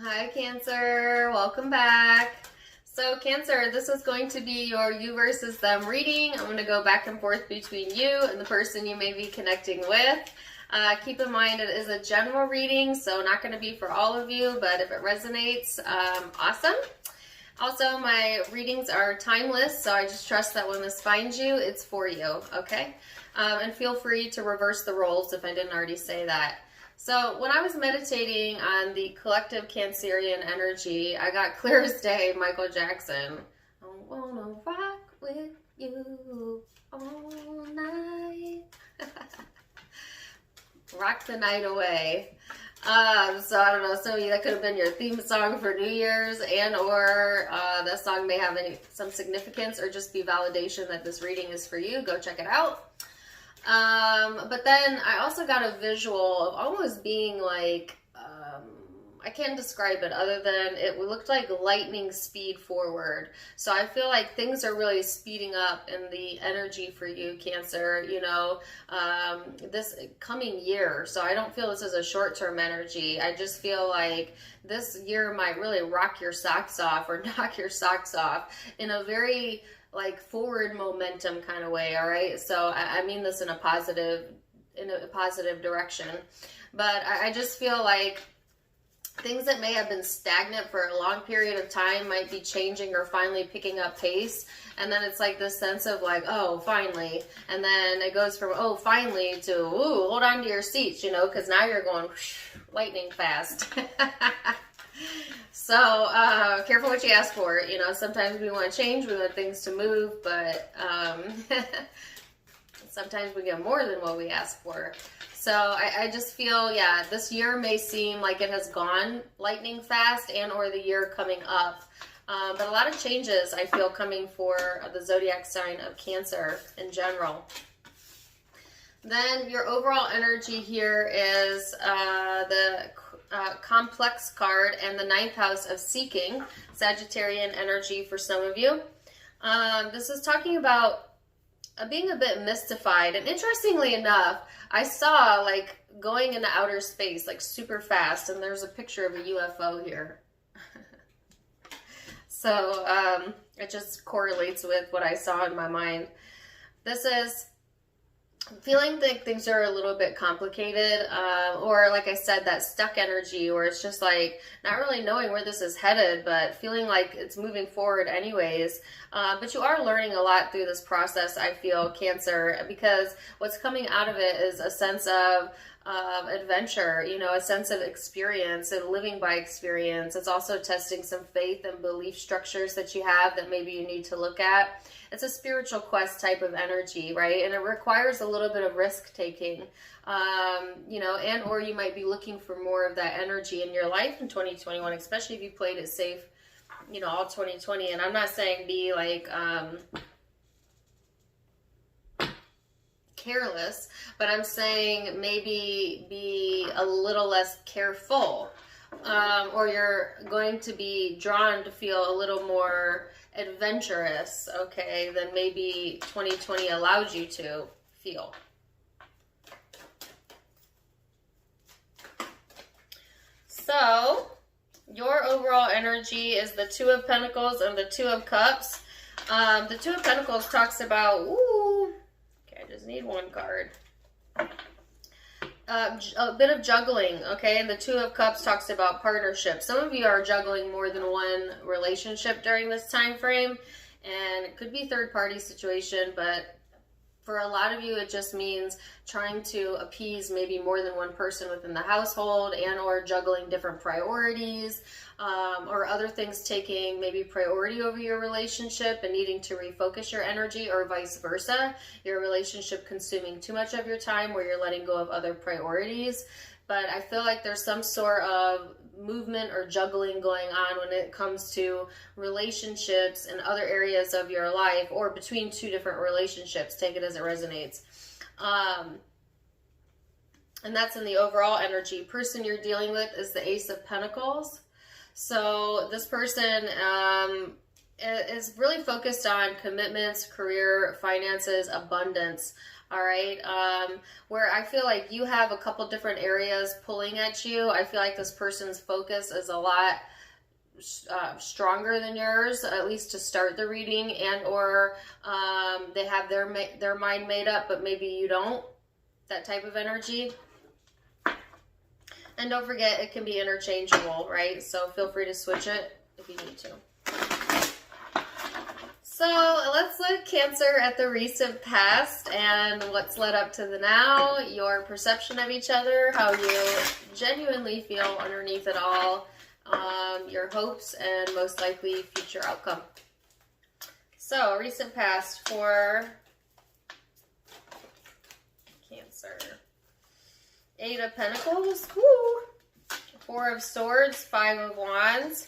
Hi Cancer, welcome back. So Cancer, this is going to be your you versus them reading. I'm going to go back and forth between you and the person you may be connecting with. Keep in mind it is a general reading, so not going to be for all of you, but if it resonates, awesome. Also, my readings are timeless, so I just trust that when this finds you, it's for you, okay? And feel free to reverse the roles if I didn't already say that. So when I was meditating on the collective Cancerian energy, I got clear as day Michael Jackson. I wanna rock with you all night. Rock the night away. So I don't know, some of you, that could have been your theme song for New Year's, and or that song may have some significance or just be validation that this reading is for you. Go check it out. But then I also got a visual of almost being like, I can't describe it other than it looked like lightning speed forward. So I feel like things are really speeding up in the energy for you, Cancer, this coming year. So I don't feel this is a short-term energy. I just feel like this year might really rock your socks off or knock your socks off in a very like forward momentum kind of way. All right. So I mean this in a positive direction, but I just feel like things that may have been stagnant for a long period of time might be changing or finally picking up pace. And then it's like this sense of like, oh, finally. And then it goes from, oh, finally to, ooh, hold on to your seats, because now you're going lightning fast. So, careful what you ask for. Sometimes we want to change, we want things to move, but sometimes we get more than what we ask for. So I just feel, this year may seem like it has gone lightning fast and or the year coming up. But a lot of changes I feel coming for the zodiac sign of Cancer in general. Then your overall energy here is the complex card and the 9th house of seeking, Sagittarian energy for some of you. This is talking about being a bit mystified. And interestingly enough, I saw like going into outer space like super fast, and there's a picture of a UFO here. So it just correlates with what I saw in my mind. This is feeling like things are a little bit complicated, or like I said, that stuck energy, or it's just like not really knowing where this is headed, but feeling like it's moving forward anyways. But you are learning a lot through this process, I feel, Cancer, because what's coming out of it is a sense of adventure, a sense of experience and living by experience. It's also testing some faith and belief structures that you have that maybe you need to look at. It's a spiritual quest type of energy, right? And it requires a little bit of risk taking, and or you might be looking for more of that energy in your life in 2021, especially if you played it safe, all 2020. And I'm not saying be like careless, but I'm saying maybe be a little less careful, or you're going to be drawn to feel a little more adventurous, okay, than maybe 2020 allowed you to feel. So your overall energy is the 2 of Pentacles and the 2 of Cups. The 2 of Pentacles talks about, I just need one card. A bit of juggling, okay? And the 2 of Cups talks about partnership. Some of you are juggling more than one relationship during this time frame, and it could be third-party situation, but for a lot of you, it just means trying to appease maybe more than one person within the household, and or juggling different priorities, or other things taking maybe priority over your relationship and needing to refocus your energy, or vice versa. Your relationship consuming too much of your time where you're letting go of other priorities. But I feel like there's some sort of movement or juggling going on when it comes to relationships and other areas of your life, or between 2 different relationships. Take it as it resonates. And that's in the overall energy. Person you're dealing with is the Ace of Pentacles. So this person is really focused on commitments, career, finances, abundance. All right. Where I feel like you have a couple different areas pulling at you. I feel like this person's focus is a lot stronger than yours, at least to start the reading, and or they have their mind made up, but maybe you don't. That type of energy. And don't forget, it can be interchangeable, right? So feel free to switch it if you need to. So let's look, Cancer, at the recent past and what's led up to the now, your perception of each other, how you genuinely feel underneath it all, your hopes, and most likely future outcome. So, recent past for Cancer. 8 of Pentacles, woo! 4 of Swords, 5 of Wands.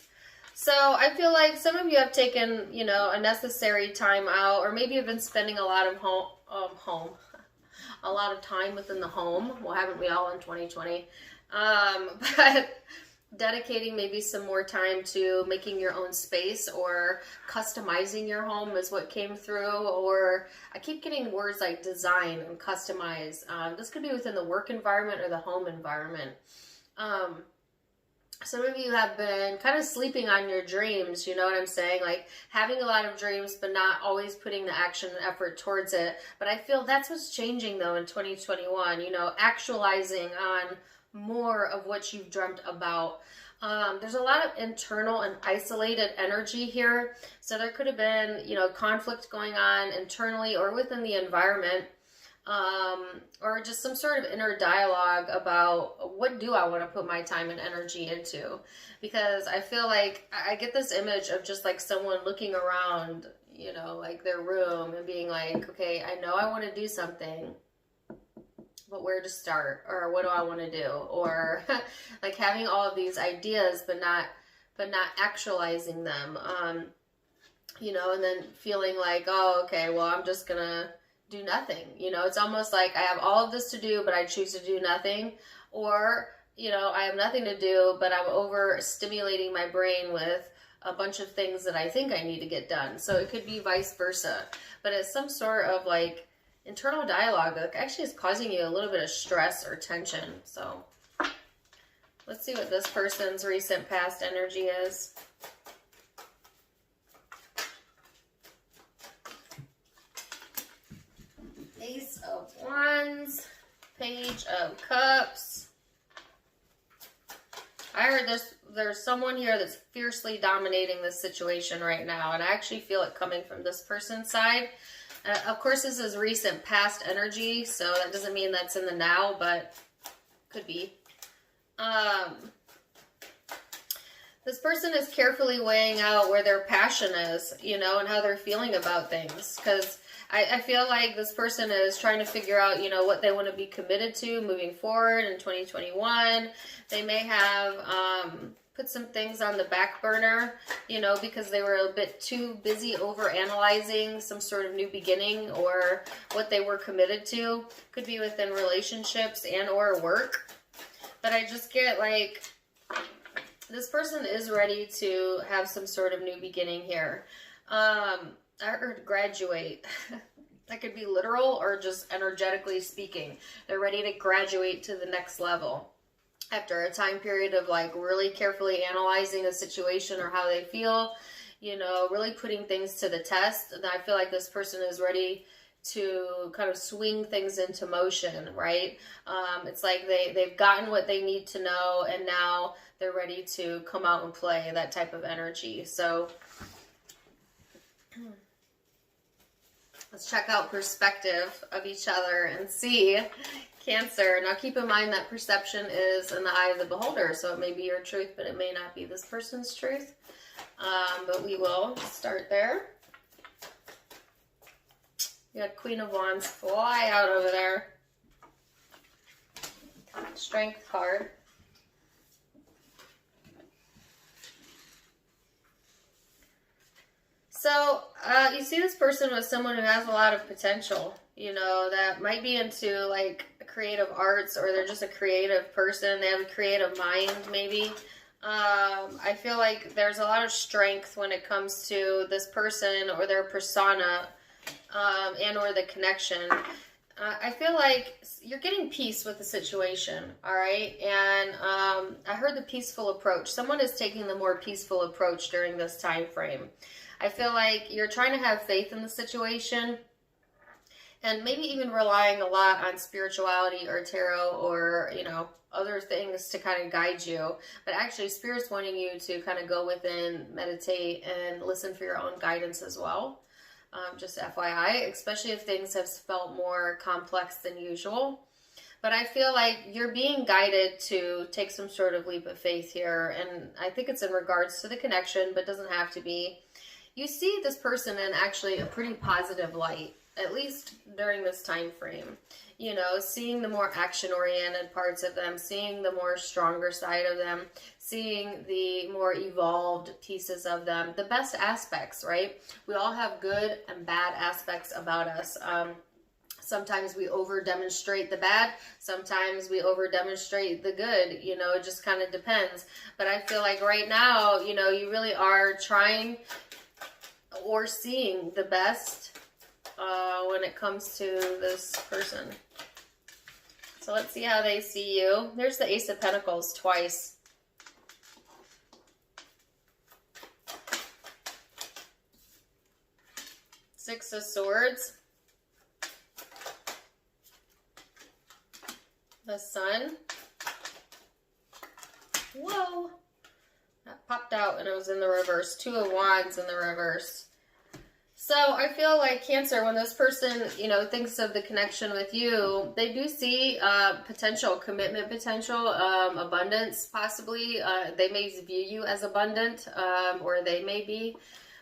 So I feel like some of you have taken, you know, a necessary time out, or maybe you've been spending a lot of a lot of time within the home. Well, haven't we all in 2020? But dedicating maybe some more time to making your own space, or customizing your home is what came through. Or I keep getting words like design and customize. This could be within the work environment or the home environment. Some of you have been kind of sleeping on your dreams, you know what I'm saying? Like having a lot of dreams, but not always putting the action and effort towards it. But I feel that's what's changing though in 2021, you know, actualizing on more of what you've dreamt about. There's a lot of internal and isolated energy here. So there could have been, you know, conflict going on internally or within the environment. Or just some sort of inner dialogue about what do I want to put my time and energy into, because I feel like I get this image of just like someone looking around, you know, like their room and being like, okay, I know I want to do something, but where to start, or what do I want to do, or like having all of these ideas but not actualizing them, you know, and then feeling like, oh, okay, well, I'm just gonna do nothing. You know, it's almost like I have all of this to do, but I choose to do nothing. Or, you know, I have nothing to do, but I'm overstimulating my brain with a bunch of things that I think I need to get done. So it could be vice versa. But it's some sort of like internal dialogue that actually is causing you a little bit of stress or tension. So let's see what this person's recent past energy is. Ace of Wands, Page of Cups. I heard there's someone here that's fiercely dominating this situation right now, and I actually feel it coming from this person's side. Of course, this is recent past energy, so that doesn't mean that's in the now, but could be. This person is carefully weighing out where their passion is, you know, and how they're feeling about things, because I feel like this person is trying to figure out, you know, what they want to be committed to moving forward in 2021. They may have put some things on the back burner, you know, because they were a bit too busy over analyzing some sort of new beginning or what they were committed to. Could be within relationships and or work. But I just get like, this person is ready to have some sort of new beginning here. I heard graduate. That could be literal or just energetically speaking. They're ready to graduate to the next level after a time period of like really carefully analyzing a situation or how they feel, you know, really putting things to the test. And I feel like this person is ready to kind of swing things into motion, right? It's like they've gotten what they need to know, and now they're ready to come out and play, that type of energy. So let's check out perspective of each other and see. Cancer. Now keep in mind that perception is in the eye of the beholder, so it may be your truth, but it may not be this person's truth. But we will start there. You got Queen of Wands fly out over there. Strength card. So, you see this person with someone who has a lot of potential, you know, that might be into like creative arts, or they're just a creative person. They have a creative mind, maybe. I feel like there's a lot of strength when it comes to this person or their persona, and or the connection. I feel like you're getting peace with the situation, all right? And I heard the peaceful approach. Someone is taking the more peaceful approach during this time frame. I feel like you're trying to have faith in the situation and maybe even relying a lot on spirituality or tarot or, other things to kind of guide you. But actually, Spirit's wanting you to kind of go within, meditate, and listen for your own guidance as well. Just FYI, especially if things have felt more complex than usual. But I feel like you're being guided to take some sort of leap of faith here. And I think it's in regards to the connection, but doesn't have to be. You see this person in actually a pretty positive light, at least during this time frame. Seeing the more action-oriented parts of them, seeing the more stronger side of them, seeing the more evolved pieces of them, the best aspects, right? We all have good and bad aspects about us. Sometimes we over-demonstrate the bad. Sometimes we over-demonstrate the good. It just kind of depends. But I feel like right now, you really are trying or seeing the best when it comes to this person. So let's see how they see you. There's the Ace of Pentacles twice. Six of Swords. The Sun. Whoa. That popped out and it was in the reverse. Two of Wands in the reverse. So I feel like Cancer, when this person, thinks of the connection with you, they do see potential, commitment potential, abundance possibly. They may view you as abundant, or they may be.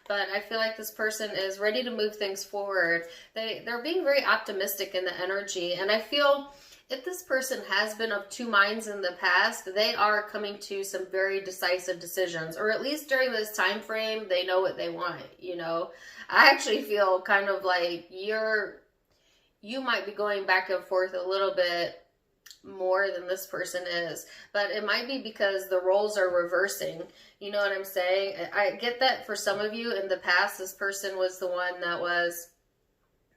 But I feel like this person is ready to move things forward. They're being very optimistic in the energy. And I feel if this person has been of two minds in the past, they are coming to some very decisive decisions. Or at least during this time frame, they know what they want, I actually feel kind of like you might be going back and forth a little bit more than this person is, but it might be because the roles are reversing. You know what I'm saying? I get that for some of you in the past, this person was the one that was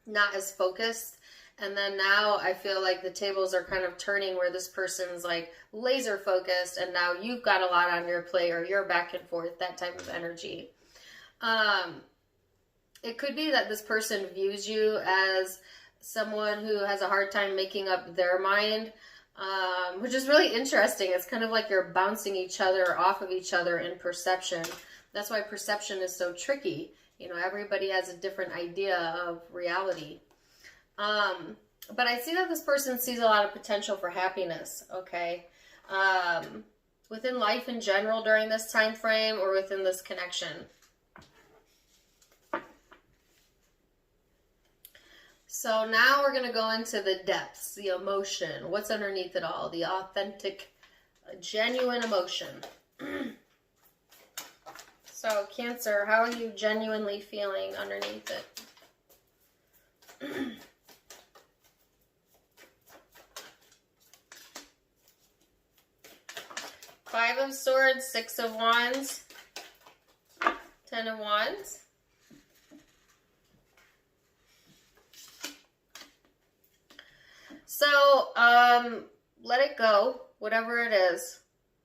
not as focused. And then now I feel like the tables are kind of turning where this person's like laser focused and now you've got a lot on your plate or you're back and forth, that type of energy. It could be that this person views you as someone who has a hard time making up their mind, which is really interesting. It's kind of like you're bouncing each other off of each other in perception. That's why perception is so tricky. Everybody has a different idea of reality. But I see that this person sees a lot of potential for happiness, okay? Within life in general during this time frame or within this connection. So now we're going to go into the depths, the emotion, what's underneath it all, the authentic, genuine emotion. So Cancer, how are you genuinely feeling underneath it? Five of Swords, Six of Wands, Ten of Wands. So, let it go, whatever it is.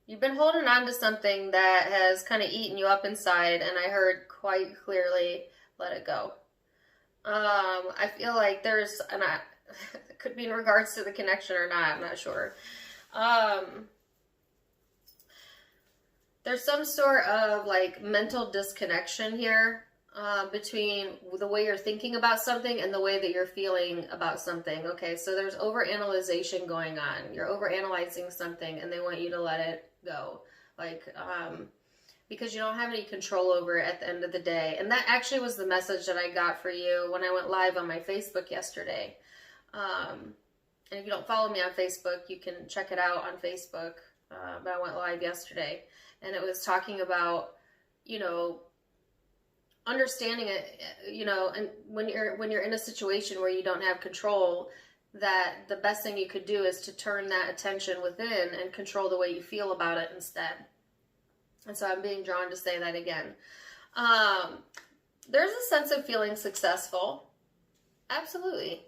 You've been holding on to something that has kind of eaten you up inside, and I heard quite clearly, let it go. I feel like there's, it could be in regards to the connection or not, I'm not sure. There's some sort of like mental disconnection here. Between the way you're thinking about something and the way that you're feeling about something. Okay, so there's overanalyzation going on. You're overanalyzing something and they want you to let it go. Like, because you don't have any control over it at the end of the day. And that actually was the message that I got for you when I went live on my Facebook yesterday. And if you don't follow me on Facebook, you can check it out on Facebook. But I went live yesterday. And it was talking about, understanding it, and when you're in a situation where you don't have control, that the best thing you could do is to turn that attention within and control the way you feel about it instead. And so I'm being drawn to say that again. There's a sense of feeling successful. Absolutely.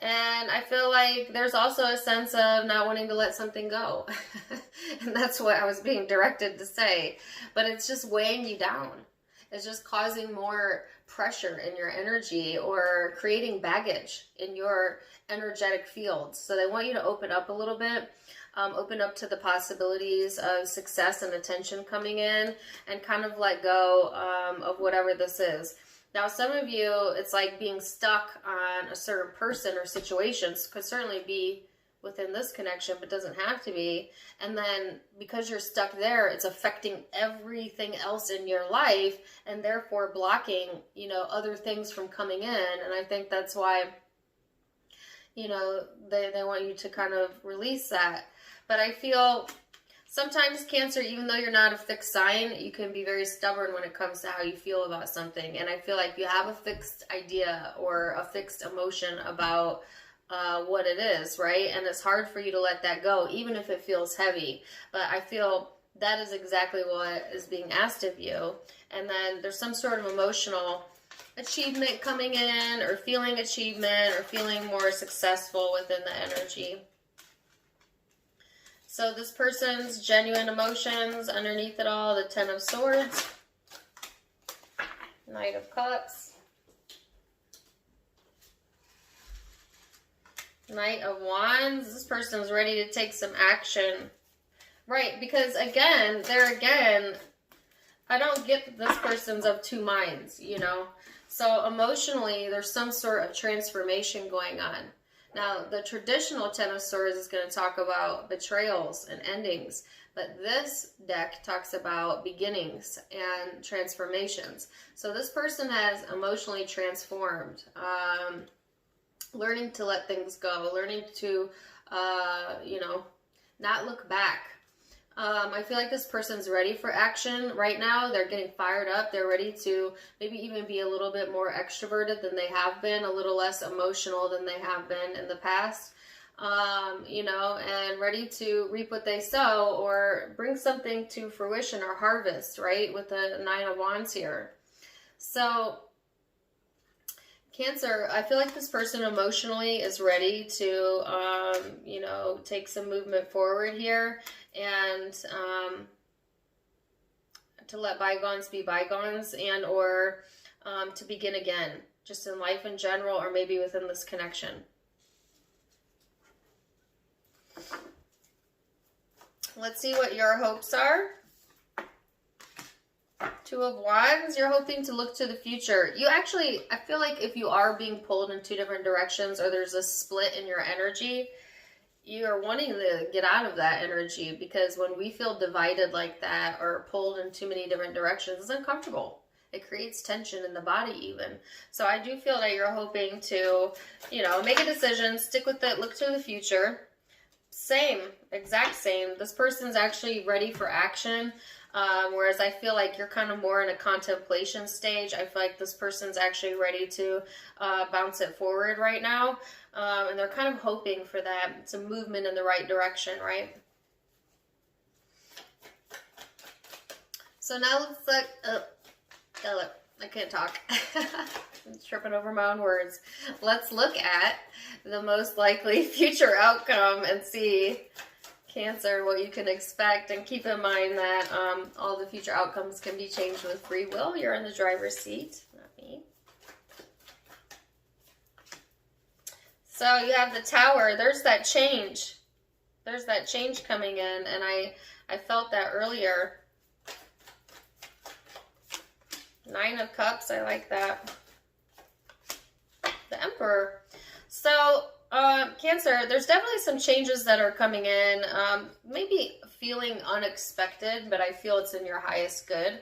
And I feel like there's also a sense of not wanting to let something go. And that's what I was being directed to say. But it's just weighing you down. It's just causing more pressure in your energy or creating baggage in your energetic field. So they want you to open up a little bit, open up to the possibilities of success and attention coming in, and kind of let go of whatever this is. Now, some of you, it's like being stuck on a certain person or situations. Could certainly be within this connection, but doesn't have to be. And then because you're stuck there, it's affecting everything else in your life and therefore blocking, you know, other things from coming in. And I think that's why, you know, they want you to kind of release that. But I feel sometimes Cancer, even though you're not a fixed sign, you can be very stubborn when it comes to how you feel about something. And I feel like you have a fixed idea or a fixed emotion about what it is, right? And it's hard for you to let that go, even if it feels heavy. But I feel that is exactly what is being asked of you. And then there's some sort of emotional achievement coming in, or feeling achievement, or feeling more successful within the energy. So this person's genuine emotions underneath it all, the Ten of Swords, Knight of Cups, Knight of Wands. This person's ready to take some action. Right, because again, I don't get that this person's of two minds, you know. So emotionally, there's some sort of transformation going on. Now, the traditional Ten of Swords is going to talk about betrayals and endings, but this deck talks about beginnings and transformations. So this person has emotionally transformed, learning to let things go, learning to, you know, not look back. I feel like this person's ready for action right now. They're getting fired up. They're ready to maybe even be a little bit more extroverted than they have been, a little less emotional than they have been in the past, you know, and ready to reap what they sow or bring something to fruition or harvest, right, with the Nine of Wands here. So Cancer, I feel like this person emotionally is ready to, you know, take some movement forward here and to let bygones be bygones, and or to begin again, just in life in general, or maybe within this connection. Let's see what your hopes are. Two of Wands, you're hoping to look to the future. You actually, I feel like if you are being pulled in two different directions, or there's a split in your energy, you are wanting to get out of that energy, because when we feel divided like that or pulled in too many different directions, it's uncomfortable. It creates tension in the body even. So I do feel that you're hoping to, you know, make a decision, stick with it, look to the future. Same, exact same. This person's actually ready for action. Whereas I feel like you're kind of more in a contemplation stage. I feel like this person's actually ready to bounce it forward right now. And they're kind of hoping for that. It's a movement in the right direction, right? So now let's look, I can't talk. I'm tripping over my own words. Let's look at the most likely future outcome and see, Cancer, what you can expect. And keep in mind that all the future outcomes can be changed with free will. You're in the driver's seat, not me. So you have the Tower. There's that change. There's that change coming in, and I felt that earlier. Nine of Cups, I like that. The Emperor. So Cancer, there's definitely some changes that are coming in, maybe feeling unexpected, but I feel it's in your highest good,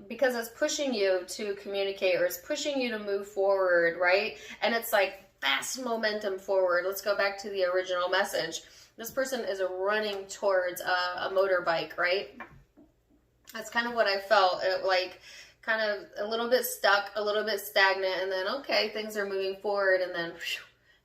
because it's pushing you to communicate, or it's pushing you to move forward, right? And it's like fast momentum forward. Let's go back to the original message. This person is running towards a motorbike, right? That's kind of what I felt. Like kind of a little bit stuck, a little bit stagnant, and then, okay, things are moving forward, and then,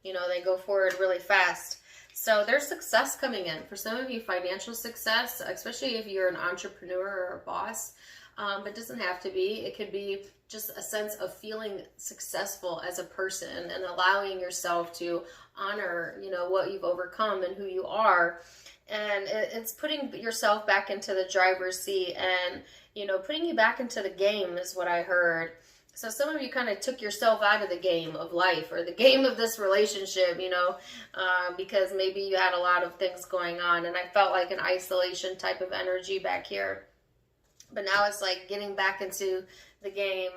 you know, they go forward really fast. So there's success coming in. For some of you, financial success, especially if you're an entrepreneur or a boss. But it doesn't have to be. It could be just a sense of feeling successful as a person and allowing yourself to honor, you know, what you've overcome and who you are. And it's putting yourself back into the driver's seat and, you know, putting you back into the game is what I heard. So some of you kind of took yourself out of the game of life or the game of this relationship, you know, because maybe you had a lot of things going on. And I felt like an isolation type of energy back here. But now it's like getting back into the game.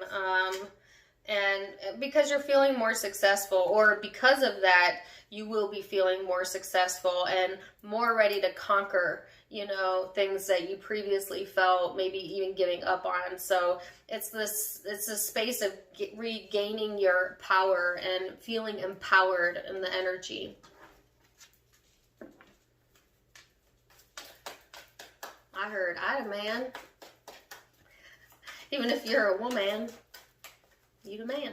And because you're feeling more successful, or because of that, you will be feeling more successful and more ready to conquer, you know, things that you previously felt maybe even giving up on. So it's a space of regaining your power and feeling empowered in the energy. I heard, I man. Even if you're a woman, you the man.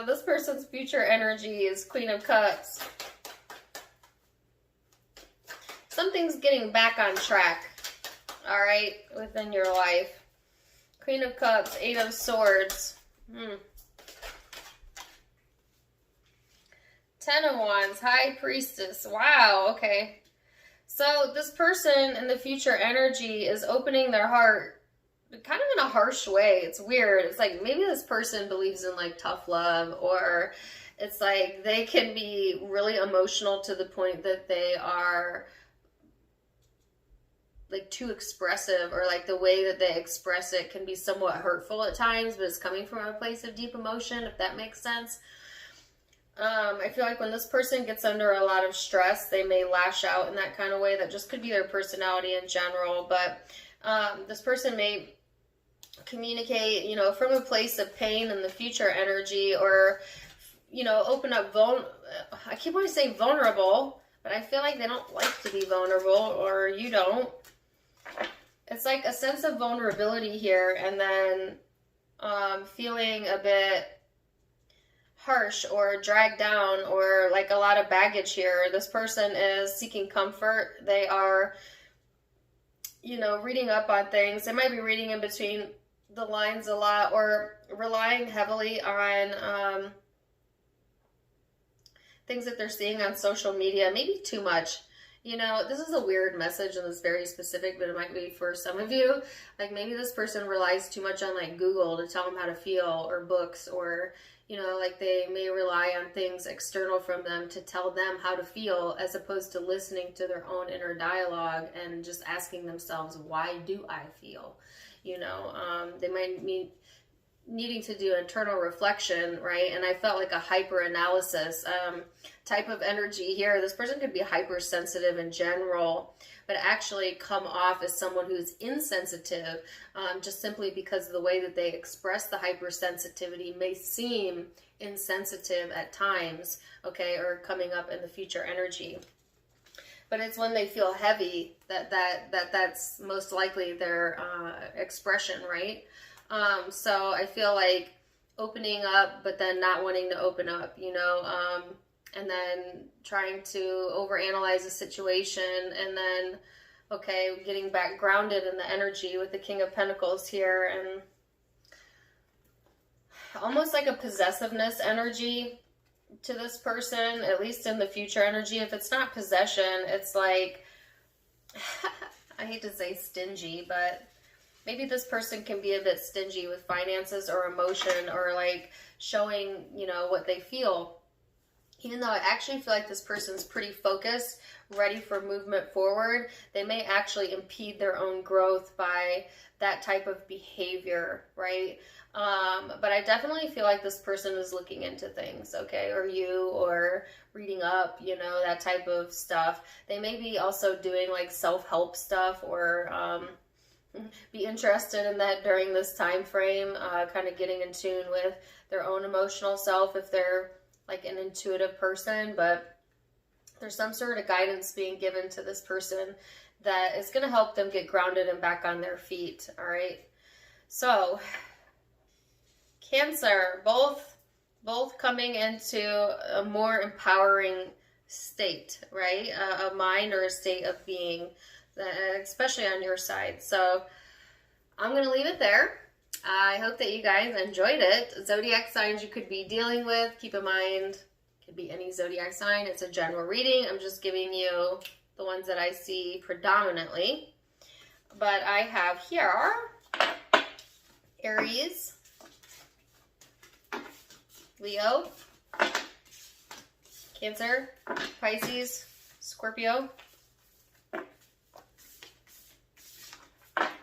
This person's future energy is Queen of Cups. Something's getting back on track, all right, within your life. Queen of Cups, Eight of Swords. 10 of Wands, High Priestess. Wow, okay. So this person in the future energy is opening their heart kind of in a harsh way. It's weird. It's like maybe this person believes in like tough love, or it's like they can be really emotional to the point that they are like too expressive, or like the way that they express it can be somewhat hurtful at times, but it's coming from a place of deep emotion, if that makes sense. I feel like when this person gets under a lot of stress, they may lash out in that kind of way. That just could be their personality in general. But this person may communicate, you know, from a place of pain in the future energy, or, you know, open up, I keep wanting to say vulnerable, but I feel like they don't like to be vulnerable, or you don't. It's like a sense of vulnerability here, and then feeling a bit harsh or dragged down, or like a lot of baggage here. This person is seeking comfort. They are, you know, reading up on things. They might be reading in between the lines a lot, or relying heavily on things that they're seeing on social media, maybe too much. You know, this is a weird message and it's very specific, but it might be for some of you. Like maybe this person relies too much on like Google to tell them how to feel, or books, or, you know, like they may rely on things external from them to tell them how to feel, as opposed to listening to their own inner dialogue and just asking themselves, why do I feel? You know, they might be needing to do internal reflection, right? And I felt like a hyper analysis type of energy here. This person could be hypersensitive in general, but actually come off as someone who's insensitive, just simply because of the way that they express the hypersensitivity may seem insensitive at times, okay, or coming up in the future energy. But it's when they feel heavy that's most likely their expression, right? So I feel like opening up, but then not wanting to open up, you know, and then trying to overanalyze the situation, and then, okay, getting back grounded in the energy with the King of Pentacles here, and almost like a possessiveness energy to this person, at least in the future energy. If it's not possession, it's like, I hate to say stingy, but maybe this person can be a bit stingy with finances or emotion, or like showing, you know, what they feel. Even though I actually feel like this person's pretty focused, ready for movement forward, they may actually impede their own growth by that type of behavior, right? But I definitely feel like this person is looking into things, okay? Or you, or reading up, you know, that type of stuff. They may be also doing like self-help stuff, or be interested in that during this time frame, kind of getting in tune with their own emotional self if they're like an intuitive person. But there's some sort of guidance being given to this person that is going to help them get grounded and back on their feet. All right. So Cancer, both both coming into a more empowering state, right? A mind or a state of being, especially on your side. So I'm going to leave it there. I hope that you guys enjoyed it. Zodiac signs you could be dealing with, keep in mind, it could be any zodiac sign. It's a general reading. I'm just giving you the ones that I see predominantly. But I have here Aries, Leo, Cancer, Pisces, Scorpio,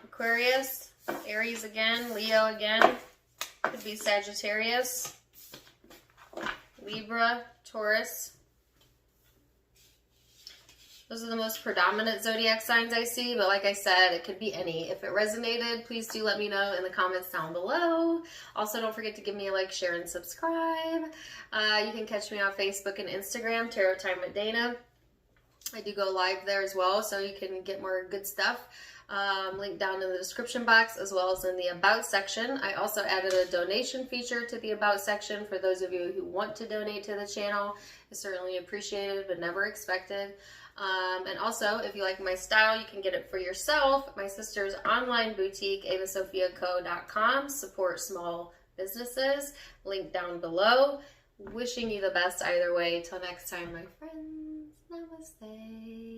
Aquarius, Aries again, Leo again, could be Sagittarius, Libra, Taurus. Those are the most predominant zodiac signs I see, but like I said, it could be any. If it resonated, please do let me know in the comments down below. Also, don't forget to give me a like, share, and subscribe. You can catch me on Facebook and Instagram, Tarot Time with Dana. I do go live there as well, so you can get more good stuff. Link down in the description box as well as in the About section. I also added a donation feature to the About section for those of you who want to donate to the channel. It's certainly appreciated but never expected. And also, if you like my style, you can get it for yourself. My sister's online boutique, avasophiaco.com. Support small businesses. Link down below. Wishing you the best either way. Till next time, my friends. Namaste.